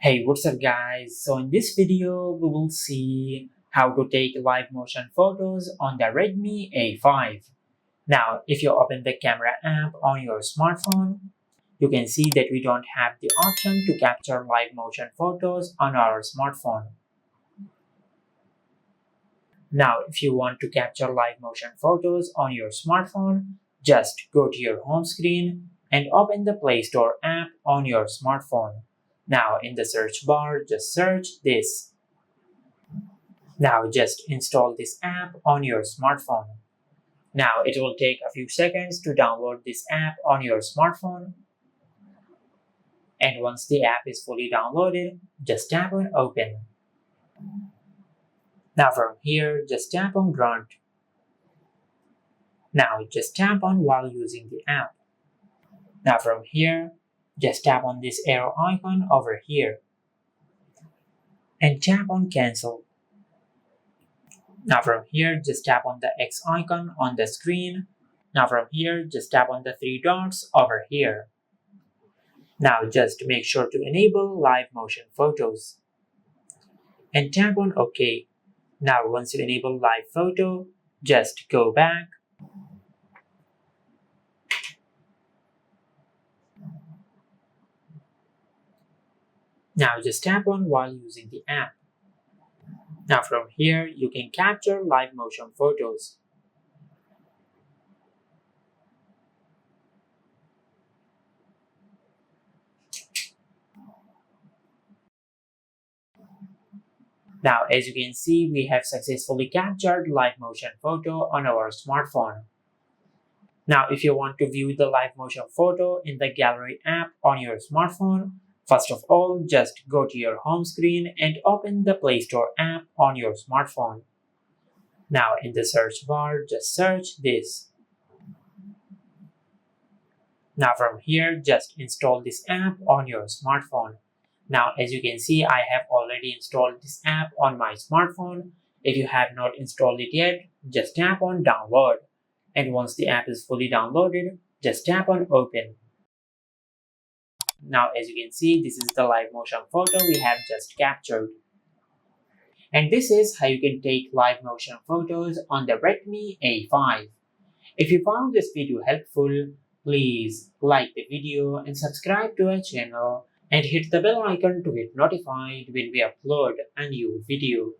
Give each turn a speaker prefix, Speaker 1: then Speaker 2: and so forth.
Speaker 1: Hey, what's up guys? So in this video, we will see how to take live motion photos on the Redmi A5. Now, if you open the camera app on your smartphone, you can see that we don't have the option to capture live motion photos on our smartphone. Now, if you want to capture live motion photos on your smartphone, just go to your home screen and open the Play Store app on your smartphone. Now, in the search bar, just search this. Now, just install this app on your smartphone. Now, it will take a few seconds to download this app on your smartphone. And once the app is fully downloaded, just tap on Open. Now from here, just tap on Grunt. Now just tap on while using the app. Now from here, just tap on this arrow icon over here. And tap on Cancel. Now from here, just tap on the X icon on the screen. Now from here, just tap on the three dots over here. Now just make sure to enable live motion photos. And tap on OK. Now once you enable live photo, just go back. Now just tap on while using the app. Now from here, you can capture live motion photos. Now as you can see, we have successfully captured live motion photo on our smartphone. Now if you want to view the live motion photo in the gallery app on your smartphone, first of all, just go to your home screen and open the Play Store app on your smartphone. Now in the search bar, just search this. Now from here, just install this app on your smartphone. Now as you can see, I have already installed this app on my smartphone. If you have not installed it yet, just tap on Download. And once the app is fully downloaded, just tap on Open. Now as you can see, this is the live motion photo we have just captured. And this is how you can take live motion photos on the Redmi A5. If you found this video helpful, please like the video and subscribe to our channel and hit the bell icon to get notified when we upload a new video.